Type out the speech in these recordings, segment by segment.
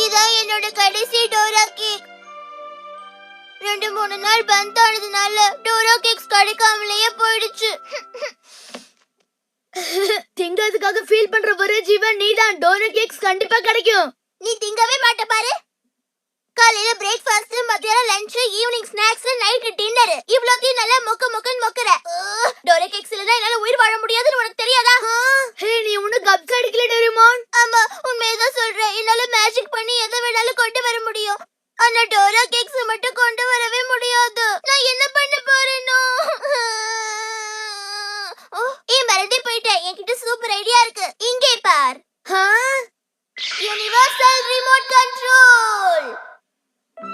இதான் என்னோட கடைசி டோரா கேக். 2-3 நாள் பந்த் ஆனதுனால டோரா கேக்ஸ் கிடைக்காமலேயே போயிடுச்சு. திங்கிறதுக்காக ஃபீல் பண்ற ஒரே ஜீவன் நீதான். டோரா கேக்ஸ் கண்டிப்பா கிடைக்கும். நீ திங்கவே மாட்ட பாரு. காலையில பிரேக்ஃபாஸ்ட், மத்தியானம் lunch, evening snacks, night dinner, இவ்வளோத்தையும் நல்லா மொக்கன்னு மொக்கற. டோரா கேக்ஸ் இல்லனா என்னால உயிர் வாழ முடியாதுன்னு உனக்கு தெரியாதா? ஹே, நீ ஒண்ணு கப்ஸ் அடிக்கல டோரேமான். ஆமா, உண்மையதான் சொல்றேன். என்னால மேஜிக் பண்ணி எதை வேணாலும் கொண்டு வர முடியும். ஆனா டோரா கேக்ஸ் மட்டும் கொண்டு வரவே முடியாது. நான் என்ன பண்ண போறேனோ? மறந்தே போயிட்டேன். என்கிட்ட சூப்பர் ஐடியா இருக்கு. இங்கே பார். Universal remote control.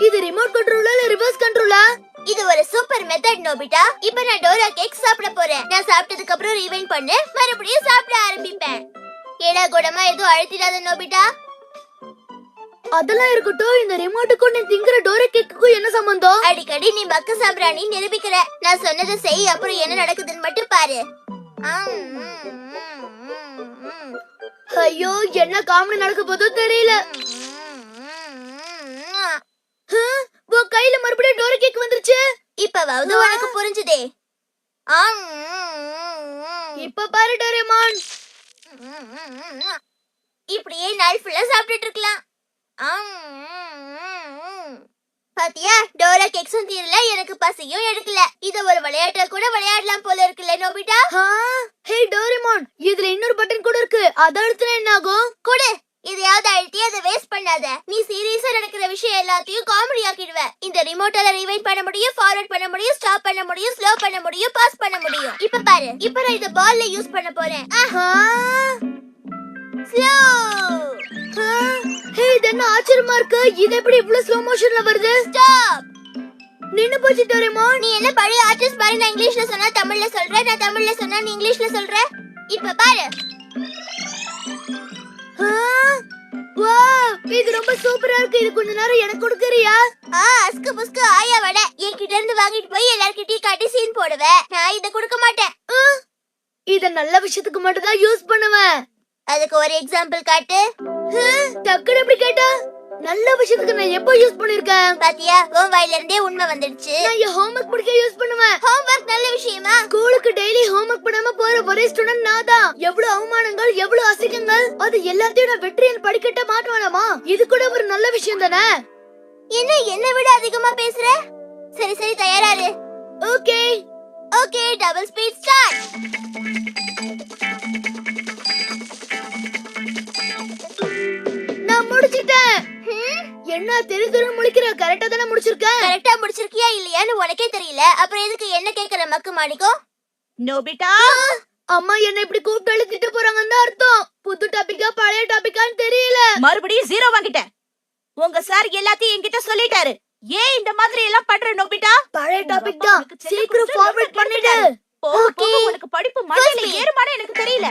இது ரிமோட் கண்ட்ரோலா இல்ல ரிவர்ஸ் கண்ட்ரோலா? இது ஒரு சூப்பர் மெத்தட் நோபிட்டா. இப்போ நான் டோரா கேக் சாப்பிட போறேன். நான் சாப்பிட்டதுக்கு அப்புறம் ரிவைண்ட் பண்ணு, மறுபடியும் சாப்பிட ஆரம்பிப்பேன். ஏடா கூடமா எதுவும் அழுத்திடாத நோபிட்டா. அதெல்லாம் இருக்கட்டும். இந்த ரிமோட்டுக்கும் நீ திங்கிற டோரா கேக்குக்கும் என்ன சம்பந்தம்? அடிக்கடி நீ பக்க சாப்பிடானி நிரூபிக்கிற. நான் சொன்னதை செய், அப்புறம் என்ன நடக்குதுன்னு மட்டும் பாரு. ஐயோ, என்ன காமெடி நடக்க போதோ தெரியல. உன் கையில மறுபடியும் டோரா கேக் வந்துருச்சு. இப்பவாவது உனக்கு புரிஞ்சுதே. இப்ப பாரு டோரேமான். இப்படியே நாள் ஃபுல்லா சாப்பிட்டுட்டு இருக்கலாம். பாத்தியா, டோரா கேக்ஸும் தீரல, எனக்கு பசியும் எடுக்கல. இத ஒரு விளையாட்டா கூட விளையாடலாம் போல இருக்குல்ல நோபிட்டா. ஹே டோரேமான், இதுல இன்னொரு பட்டன் கூட இருக்கு. அத அழுத்தினா என்ன ஆகும்? குடு. இதையாவது அழுத்தி அதை வேஸ்ட் பண்ணாத. நீ சீரியஸா நடக்கிற விஷயம் எல்லாத்தையும் காமெடி ஆக்கிடுவ. இந்த ரிமோட்டால ரிவைண்ட் பண்ண முடியும், ஃபார்வர்ட் பண்ண முடியும், ஸ்டாப் பண்ண முடியும், ஸ்லோ பண்ண முடியும், பாஸ் பண்ண முடியும். இப்ப பாரு, இப்ப நான் இத பால்ல யூஸ் பண்ண போறேன். ஸ்லோ. ஹே, இது என்ன ஆச்சரியமா இருக்கு. இது எப்படி இவ்வளவு ஸ்லோ மோஷன்ல வருது? ஸ்டாப். நின்னு போச்சு டோரேமான். நீ என்ன பழைய ஆர்டிஸ்ட் பாரு. நான் இங்கிலீஷ்ல சொன்னா தமிழ்ல சொல்ற, நான் தமிழ்ல சொன்னா நீ இங்கிலீஷ்ல சொல்ற. இப்ப பாரு. வாவ், இது ரொம்ப சூப்பரா இருக்கு. இது கொஞ்ச நேரம் எனக்கு கொடுக்கறியா? அஸ்கு புஸ்கு ஆயா வட. என்கிட்ட இருந்து வாங்கிட்டு போய் எல்லார்கிட்டயும் காட்டி சீன் போடுவேன். நான் இத கொடுக்க மாட்டேன். இத நல்ல விஷயத்துக்கு மட்டும் தான் யூஸ் பண்ணுவேன். அதுக்கு ஒரு எக்ஸாம்பிள் காட்டு. டக்குனு எப்படி கேட்டா? நல்ல விஷயத்துக்கு நான் எப்போ யூஸ் பண்ணிருக்கேன்? பாத்தியா, உன் வாயில இருந்தே உண்மை வந்துடுச்சு. நான் என் ஹோம்வொர்க் முடிக்க யூஸ் பண்ணுவேன். ஹோம்வொர்க் நல்ல விஷயமா? ஸ்கூலுக்கு டெய்லி ஹோம்வொர்க் பண்ணாம போற ஒரே ஸ்டூடண்ட் நான் தான். எவ்வளவு அவமானங்கள், எவ்வளவு அசிங்கங்கள், அது எல்லாத்தையும் நான் வெற்றியின் படிக்கட்ட மாட்டுவானாமா? இது கூட ஒரு நல்ல விஷயம் தானே? என்ன விட அதிகமா பேசுற. சரி சரி, தயாராரு. Okay okay, double speed start. நான் முடிச்சிட்டேன். என்ன தெரிதுற முழிக்கிற? கரெக்ட்டா தான முடிச்சிருக்க? கரெக்ட்டா முடிச்சிருக்கியா இல்லையான்னு உனக்கே தெரியல. அப்புறம் எதுக்கு என்ன கேக்குற மக்கு மாணிக்கோ? நோபிட்டா, அம்மா என்ன இப்படி கூப்பிட்டு அழுத்திட்டு போறாங்கன்னு அர்த்தம். புது டாபிக்கா பழைய டாபிக்கான்னு தெரியல. மறுபடியும் 0 வாங்கிட்டேன். உங்க சார் எல்லாத்தையும் என்கிட்ட சொல்லிட்டாரு. ஏன் இந்த மாதிரி எல்லாம் பண்ற நோபிட்டா? பழைய டாபிக் தான். சீக்கிரம் ஃபார்வர்ட் பண்ணிடு. ஓகே, உனக்கு படிப்பு மண்டையில ஏறுமானே எனக்கு தெரியல.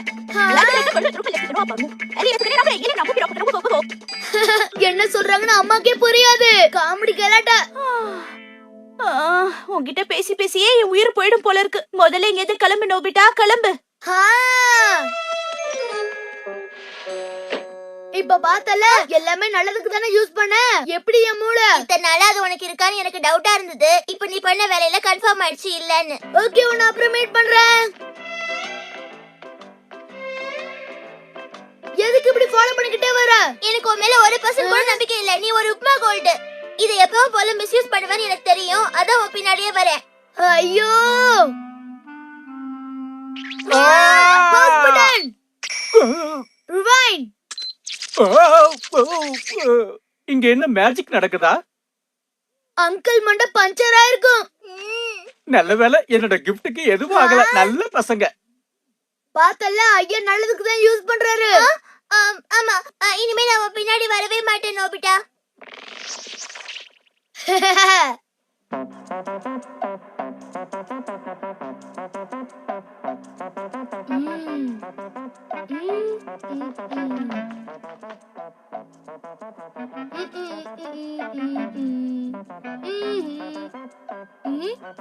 என்ன சொல்றாங்கன்னு அம்மாக்கே புரியாது. காமெடி கலாட்டா. உன்கிட்ட பேசி பேசியே என் உயிர் போயிடும் போல இருக்கு. முதல்ல எங்க கிளம்பு நோபிட்டா, கிளம்பு. இப்ப பார்த்தல, எல்லாமே நல்லதுக்கு தானே யூஸ் பண்ண. எப்படி என் மூளை? இத்தனை நாளா அது உனக்கு இருக்கான்னு எனக்கு டவுட்டா இருந்தது. இப்ப நீ பண்ண வேலையில கன்ஃபார்ம் ஆயிடுச்சு இல்லன்னு. ஓகே, உன்னை அப்புறம் மீட் பண்றேன். எதுக்கு இப்படி ஃபாலோ பண்ணிக்கிட்டே வர? எனக்கு உன் மேல 1% கூட நம்பிக்கை இல்ல. நீ ஒரு உப்மா கோல்டு. இதை எப்பவும் போல மிஸ்யூஸ் பண்ணுவேன்னு எனக்கு தெரியும். அதான் உன் பின்னாடியே வரேன். ஐயோ, ஹாஸ்பிடல் ரிவைண்ட். இங்க என்ன மேஜிக் நடக்குதா? அங்கிள் மண்ட பஞ்சர் ஆயிருக்கும். நல்ல வேளை, என்னோட கிஃப்ட்டுக்கு எதுவும் ஆகல. நல்ல பசங்க. பார்த்தல, ஐயா நல்லதுக்கு தான் யூஸ் பண்றாரு. ஆமா, இனிமே நான் பின்னாடி வரவே மாட்டேன் நோபிட்டா.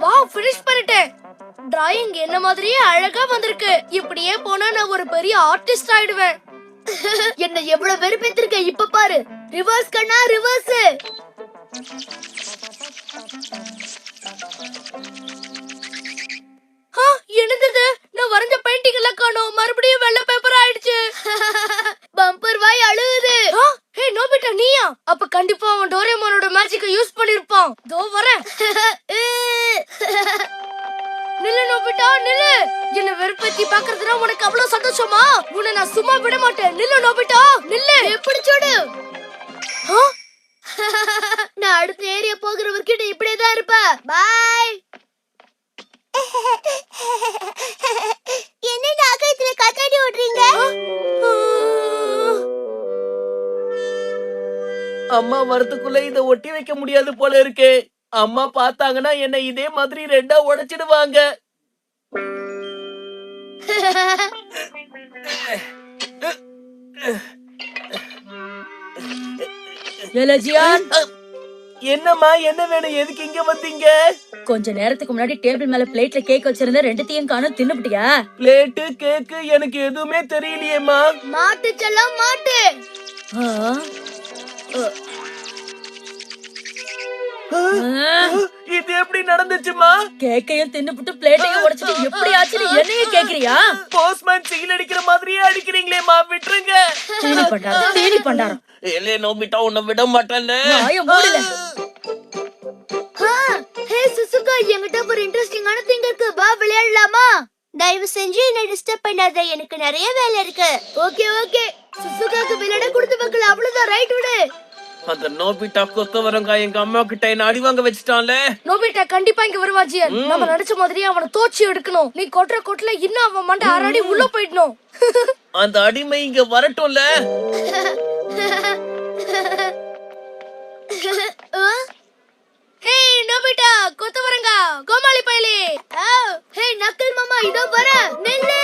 வாவ், ஃபினிஷ் பண்ணிட்டேன். டிராயிங் என்ன மாதிரியே அழகா வந்திருக்கு. இப்படியே போனா நான் ஒரு பெரிய ஆர்டிஸ்ட் ஆயிடுவேன். என்ன எவ்வளவு வெறுப்பேத்திருக்க. இப்ப பாரு, ரிவர்ஸ் கண்ணா ரிவர்ஸ். என்னது நான் வரைஞ்ச பெயிண்டிங் எல்லாம் காணோம். மறுபடியும் வெள்ளை பேப்பர் ஆயிடுச்சு. பம்பர் வாய் அழுகுது. ஹே நோபிட்டா நீயா? அப்ப கண்டிப்பா அவன் டோரேமானோட மேஜிக்கை யூஸ் பண்ணிருப்பான். தோ வரேன். நில்லு நோபிட்டா நில்லு. என்ன வெறுப்பேத்தி பாக்குறதுனா உனக்கு அவ்வளவு சந்தோஷமா? உன்னை நான் சும்மா விட மாட்டேன். நில்லு நோபிட்டா நில்லு. எப்படி சுடு? நான் அடுத்த ஏரியா போகிற வரைக்கும் நீ இப்படியே தான் இருப்ப. பாய். என்ன ஆகாயத்துல காத்தாடி ஓடுறீங்க? அம்மா வரதுக்குள்ள இத ஒட்டி வைக்க முடியாது போல இருக்கு. அம்மா பார்த்தாங்கன்னா என்ன இதே மாதிரி ரெண்டா உடைச்சிடுவாங்க. எலஜியான், என்னம்மா என்ன வேணும்? எதுக்கு இங்க வந்தீங்க? கொஞ்ச நேரத்துக்கு முன்னாடி டேபிள் மேல பிளேட்ல கேக் வச்சிருந்த ரெண்டுத்தையும் காணோம். தின்னுபிட்டியா? பிளேட்டு கேக்கு எனக்கு எதுவுமே தெரியலையேம்மா. மாட்டு செல்லம் மாட்டு. இது எப்படி நடந்துச்சுமா? கேக்கையும் தின்னுபிட்டு பிளேட்டையும் உடைச்சிட்டு எப்படி ஆச்சுன்னு என்னையே கேக்குறியா? போஸ்ட்மேன் சீல் அடிக்கிற மாதிரியே அடிக்கிறீங்களேம்மா, விட்டுருங்க. தீனி பண்டாரம். ஏலே நோபிட்டா உன்னை விட மாட்டேன்னு. வாய மூடல. ஹே சுசுகா, என்கிட்ட ஒரு இன்ட்ரெஸ்டிங்கான திங் இருக்கு. வா விளையாடலாமா? தயவு செஞ்சு என்ன டிஸ்டர்ப் பண்ணாத, எனக்கு நிறைய வேலை இருக்கு. Okay okay. சுசுகாக்கு விளையாட கொடுத்து வைக்கல, அவ்வளவுதான். ரைட் விடு. அந்த நோபிட்டா கொத்தவரங்க எங்க அம்மா கிட்ட என்ன அடி வாங்க வச்சுட்டான்ல. நோபிட்டா கண்டிப்பா இங்க வருவா ஜியன். நம்ம நினைச்ச மாதிரியே அவனை தோச்சி எடுக்கணும். நீ கொட்டுற கொட்டுல இன்னும் அவன் மண்டை ஆறாடி உள்ள போயிடணும். அந்த அடிமை இங்க வரட்டும்ல. ஹே நோபிட்டா கொத்தவரங்க கோமாளி பயலே. ஹே நக்கல் மாமா இதோ வர. நில்லு.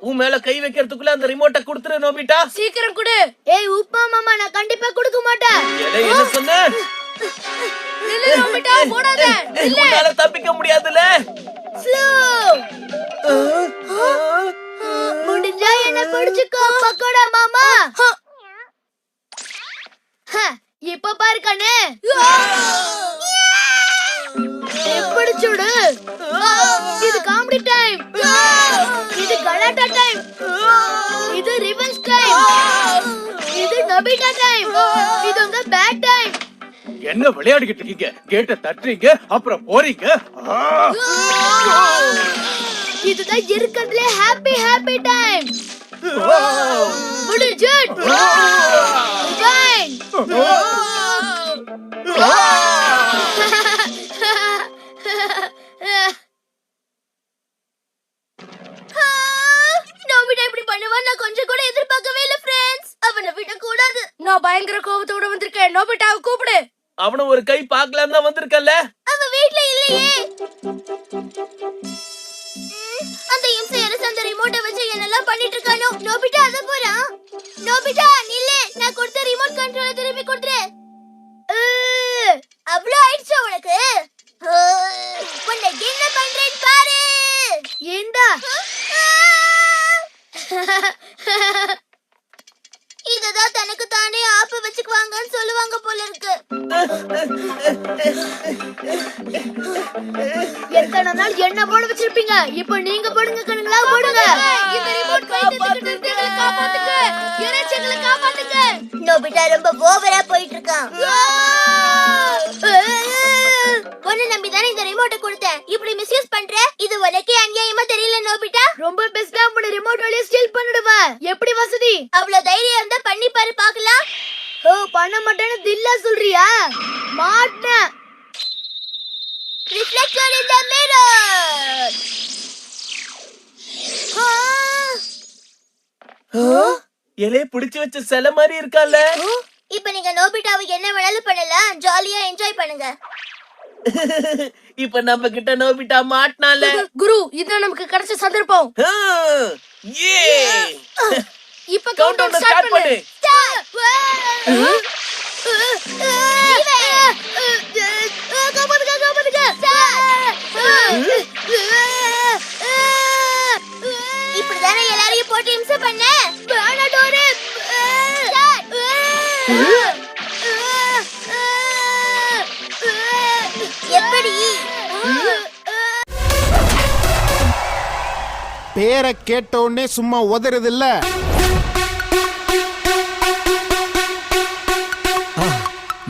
உன் மேல கை வைக்கிறதுக்குள்ள அந்த ரிமோட்டை கொடுத்துரு நோபிட்டா. சீக்கிரம் குடு. ஏய் உப்பா மாமா, நான் கண்டிப்பா கொடுக்க மாட்டேன். ஏலே என்ன சொன்ன? நில்லு நோபிட்டா, போடாத. உன்னால தப்பிக்க முடியாதுல. ஸ்லோ. முடிஞ்சா என்ன பிடிச்சுக்கோ பக்கோடா மாமா. இப்ப பாரு கண்ணே. எப்படி சுடு? இது காமெடி டைம். இது கலாட்டா டைம். இது ரிவெஞ்ச் டைம். இது நோபிட்டா டைம். இது உங்க பேட் டைம். என்ன விளையாடிக்கிட்டு இருக்கீங்க? கேட்ட தட்டுறீங்க அப்புறம் போறீங்க. இதுதான் இருக்கிறதுலே ஹாப்பி ஹாப்பி டைம். முடிஞ்சு. ஃபைன். நோபிட்டா இப்படி பண்ணுவான் நான் கொஞ்சம் கூட எதிர்பார்க்கவே இல்ல ஃப்ரெண்ட்ஸ். அவனை விட கூடாது. நான் பயங்கர கோபத்தோட வந்திருக்கேன். நோபிட்டாவை கூப்பிடு. அவன ஒரு கை பார்க்கலாம் தான் வந்திருக்கல. அவன் வீட்ல இல்லையே. அந்த இம்சையரசு அந்த ரிமோட்டை வச்சு என்னெல்லாம் பண்ணிட்டு இருக்கானோ. நோபிட்டா அத போறான். நோபிட்டா நில்லு, நான் கொடுத்த ரிமோட் கண்ட்ரோலை திருப்பி கொடுத்துரு. அவ்வளோ ஆயிடுச்சா உனக்கு? உன்னை என்ன பண்றேன்னு பாரு. ஏண்டா இததான் தனக்கு தானே ஆப்பு வச்சுக்குவாங்கன்னு சொல்லுவாங்க போல இருக்கு. எத்தனை நாள் என்ன போட வச்சிருப்பீங்க? இப்ப நீங்க போடுங்க கண்ணுங்களா, போடுங்க. இந்த ரிமோட் கையில காப்பாத்துங்க. இறைச்சங்களை காப்பாத்துங்க. நோபிட்டா ரொம்ப ஓவரா போயிட்டு இருக்கான். உன்னை நம்பிதானே இந்த ரிமோட்டை கொடுத்தேன். இப்படி மிஸ்யூஸ் பண்ற, இது உனக்கே அநியாயமா தெரியல நோபிட்டா? ரொம்ப பெஸ்டா உங்க ரிமோட் வழியா ஸ்டீல் பண்ணிடுவேன். எப்படி வசதி? அவ்வளவு தைரியம் இருந்தா பண்ணி பாரு பார்க்கலாம். ஓ பண்ண மாட்டேன்னு தில்லா சொல்றியா? மாட்டேன். ரிஃப்ளெக்டர் இன் தி மிரர். ஏலே பிடிச்சு வச்ச சில மாதிரி இருக்கால. இப்ப நீங்க நோபிட்டாவை என்ன வேணாலும் பண்ணலாம். ஜாலியா என்ஜாய் பண்ணுங்க. இப்ப நம்ம கிட்ட நோபிட்டா மாட்டனால. குரு, இதுதான் நமக்கு கிடைச்ச சந்தர்ப்பம். ஏ இப்ப கவுண்டவுன் ஸ்டார்ட் பண்ணு. இப்படிதானே எல்லாரையும் எப்படி பேரை கேட்ட உடனே சும்மா உதறது இல்ல.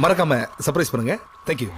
மறக்காம சர்ப்ரைஸ் பண்ணுங்க. தேங்க்யூ.